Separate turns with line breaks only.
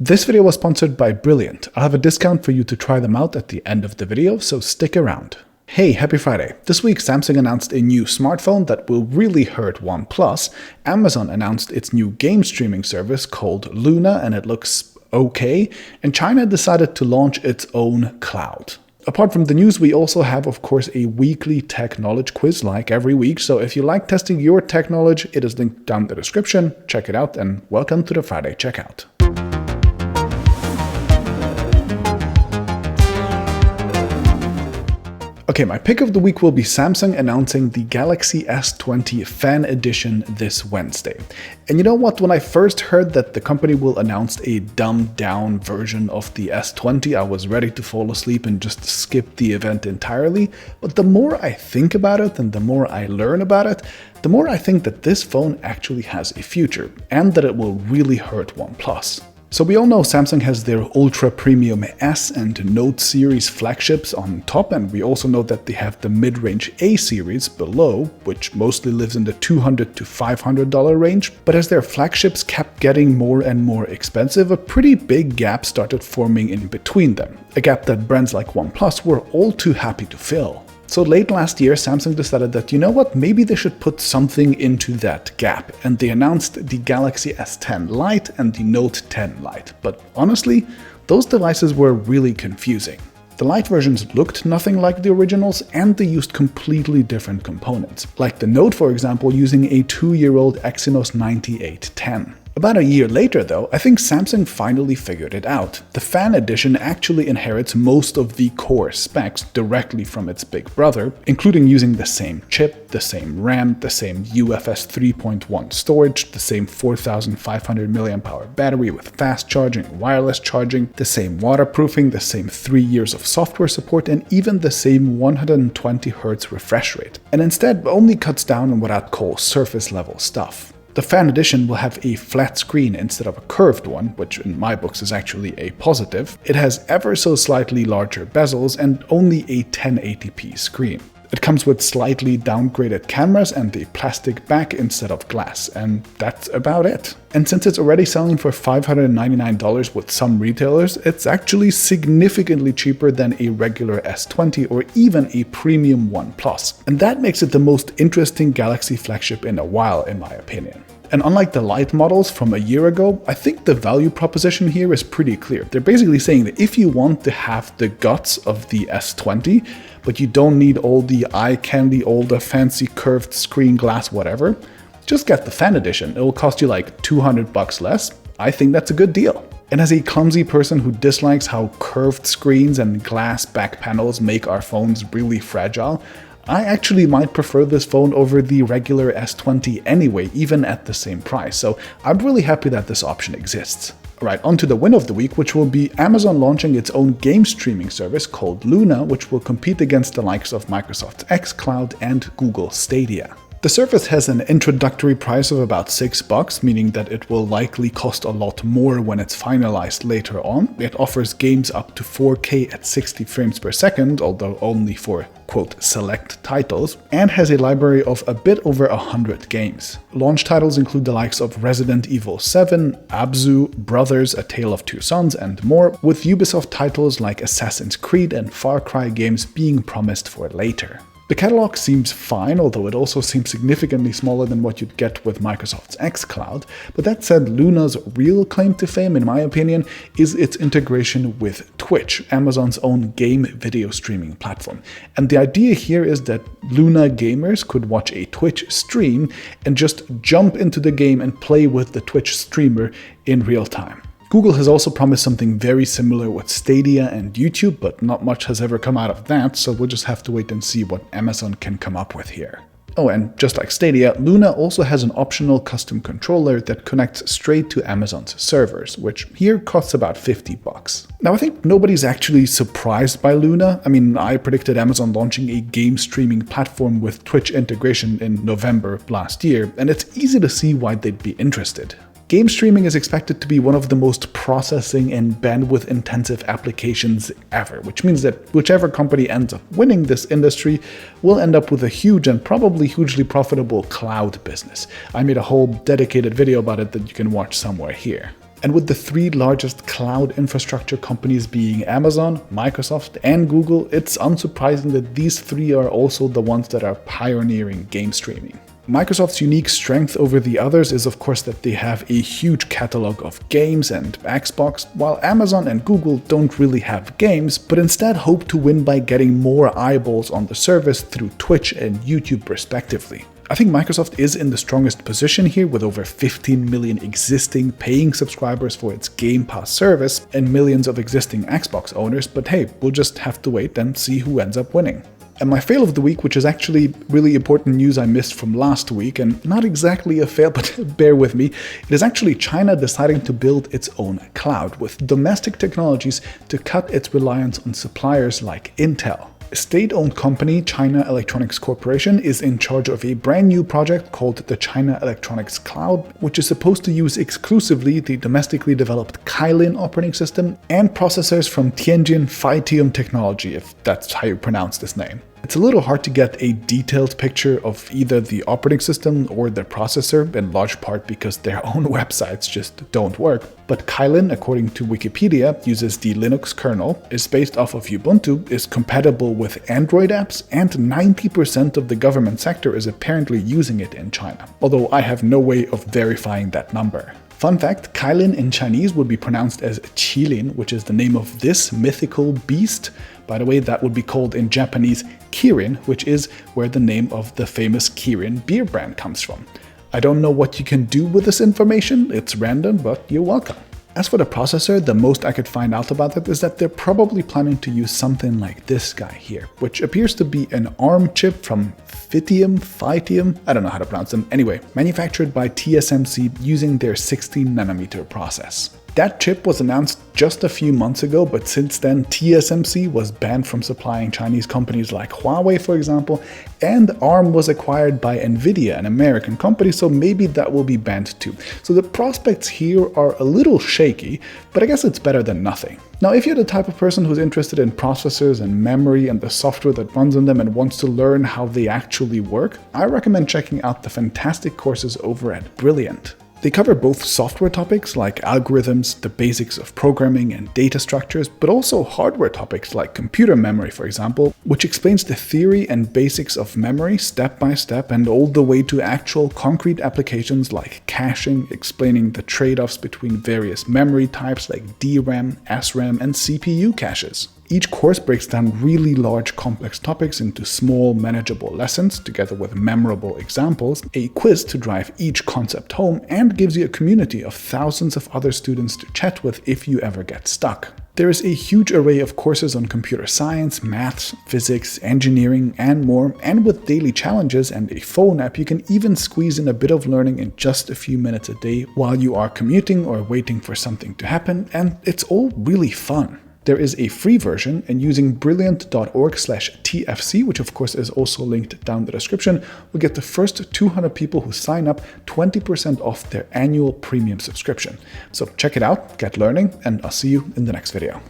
This video was sponsored by Brilliant. I'll have a discount for you to try them out at the end of the video, so stick around. Hey, happy Friday. This week Samsung announced a new smartphone that will really hurt OnePlus. Amazon announced its new game streaming service called Luna, and it looks okay. And China decided to launch its own cloud. Apart from the news, we also have, of course, a weekly tech knowledge quiz like every week. So if you like testing your tech knowledge, it is linked down in the description. Check it out, and welcome to the Friday Checkout. Okay, my pick of the week will be Samsung announcing the Galaxy S20 Fan Edition this Wednesday. And you know what? When I first heard that the company will announce a dumbed down version of the S20, I was ready to fall asleep and just skip the event entirely. But the more I think about it and the more I learn about it, the more I think that this phone actually has a future and that it will really hurt OnePlus. So we all know Samsung has their ultra premium S and Note series flagships on top, and we also know that they have the mid-range A series below, which mostly lives in the $200 to $500 range. But as their flagships kept getting more and more expensive, a pretty big gap started forming in between them. A gap that brands like OnePlus were all too happy to fill. So late last year, Samsung decided that, you know what, maybe they should put something into that gap, and they announced the Galaxy S10 Lite and the Note 10 Lite. But honestly, those devices were really confusing. The Lite versions looked nothing like the originals, and they used completely different components, like the Note, for example, using a 2-year-old Exynos 9810. About a year later though, I think Samsung finally figured it out. The Fan Edition actually inherits most of the core specs directly from its big brother, including using the same chip, the same RAM, the same UFS 3.1 storage, the same 4500 mAh battery with fast charging, wireless charging, the same waterproofing, the same 3 years of software support, and even the same 120Hz refresh rate. And instead only cuts down on what I'd call surface level stuff. The Fan Edition will have a flat screen instead of a curved one, which in my books is actually a positive. It has ever so slightly larger bezels and only a 1080p screen. It comes with slightly downgraded cameras and a plastic back instead of glass, and that's about it. And since it's already selling for $599 with some retailers, it's actually significantly cheaper than a regular S20 or even a premium OnePlus. And that makes it the most interesting Galaxy flagship in a while, in my opinion. And unlike the Lite models from a year ago, I think the value proposition here is pretty clear. They're basically saying that if you want to have the guts of the S20, but you don't need all the eye candy, all the fancy curved screen glass, whatever, just get the Fan Edition. It will cost you like $200 less. I think that's a good deal. And as a clumsy person who dislikes how curved screens and glass back panels make our phones really fragile, I actually might prefer this phone over the regular S20 anyway, even at the same price, so I'm really happy that this option exists. Alright, on to the win of the week, which will be Amazon launching its own game streaming service called Luna, which will compete against the likes of Microsoft's xCloud and Google Stadia. The service has an introductory price of about $6, meaning that it will likely cost a lot more when it's finalized later on. It offers games up to 4K at 60 frames per second, although only for, quote, select titles, and has a library of a bit over 100 games. Launch titles include the likes of Resident Evil 7, Abzu, Brothers, A Tale of Two Sons, and more, with Ubisoft titles like Assassin's Creed and Far Cry games being promised for later. The catalog seems fine, although it also seems significantly smaller than what you'd get with Microsoft's xCloud. But that said, Luna's real claim to fame, in my opinion, is its integration with Twitch, Amazon's own game video streaming platform. And the idea here is that Luna gamers could watch a Twitch stream and just jump into the game and play with the Twitch streamer in real time. Google has also promised something very similar with Stadia and YouTube, but not much has ever come out of that, so we'll just have to wait and see what Amazon can come up with here. Oh, and just like Stadia, Luna also has an optional custom controller that connects straight to Amazon's servers, which here costs about $50. Now, I think nobody's actually surprised by Luna. I mean, I predicted Amazon launching a game streaming platform with Twitch integration in November last year, and it's easy to see why they'd be interested. Game streaming is expected to be one of the most processing and bandwidth-intensive applications ever, which means that whichever company ends up winning this industry will end up with a huge and probably hugely profitable cloud business. I made a whole dedicated video about it that you can watch somewhere here. And with the three largest cloud infrastructure companies being Amazon, Microsoft, and Google, it's unsurprising that these three are also the ones that are pioneering game streaming. Microsoft's unique strength over the others is of course that they have a huge catalog of games and Xbox, while Amazon and Google don't really have games, but instead hope to win by getting more eyeballs on the service through Twitch and YouTube respectively. I think Microsoft is in the strongest position here with over 15 million existing paying subscribers for its Game Pass service and millions of existing Xbox owners, but hey, we'll just have to wait and see who ends up winning. And my fail of the week, which is actually really important news I missed from last week, and not exactly a fail, but bear with me, it is actually China deciding to build its own cloud with domestic technologies to cut its reliance on suppliers like Intel. A state-owned company, China Electronics Corporation, is in charge of a brand new project called the China Electronics Cloud, which is supposed to use exclusively the domestically developed Kylin operating system and processors from Tianjin Phytium Technology, if that's how you pronounce this name. It's a little hard to get a detailed picture of either the operating system or the processor, in large part because their own websites just don't work. But Kylin, according to Wikipedia, uses the Linux kernel, is based off of Ubuntu, is compatible with Android apps, and 90% of the government sector is apparently using it in China, although I have no way of verifying that number. Fun fact, Kylin in Chinese would be pronounced as Qilin, which is the name of this mythical beast. By the way, that would be called in Japanese Kirin, which is where the name of the famous Kirin beer brand comes from. I don't know what you can do with this information, it's random, but you're welcome. As for the processor, the most I could find out about it is that they're probably planning to use something like this guy here, which appears to be an ARM chip from Phytium, I don't know how to pronounce them. Anyway, manufactured by TSMC using their 16nm process. That chip was announced just a few months ago, but since then TSMC was banned from supplying Chinese companies like Huawei, for example, and ARM was acquired by Nvidia, an American company, so maybe that will be banned too. So the prospects here are a little shaky, but I guess it's better than nothing. Now, if you're the type of person who's interested in processors and memory and the software that runs on them and wants to learn how they actually work, I recommend checking out the fantastic courses over at Brilliant. They cover both software topics like algorithms, the basics of programming and data structures, but also hardware topics like computer memory, for example, which explains the theory and basics of memory step by step and all the way to actual concrete applications like caching, explaining the trade-offs between various memory types like DRAM, SRAM, and CPU caches. Each course breaks down really large complex topics into small manageable lessons together with memorable examples, a quiz to drive each concept home, and gives you a community of thousands of other students to chat with if you ever get stuck. There is a huge array of courses on computer science, maths, physics, engineering, and more, and with daily challenges and a phone app, you can even squeeze in a bit of learning in just a few minutes a day while you are commuting or waiting for something to happen, and it's all really fun. There is a free version, and using brilliant.org/TFC, which of course is also linked down in the description, will get the first 200 people who sign up 20% off their annual premium subscription. So check it out, get learning, and I'll see you in the next video.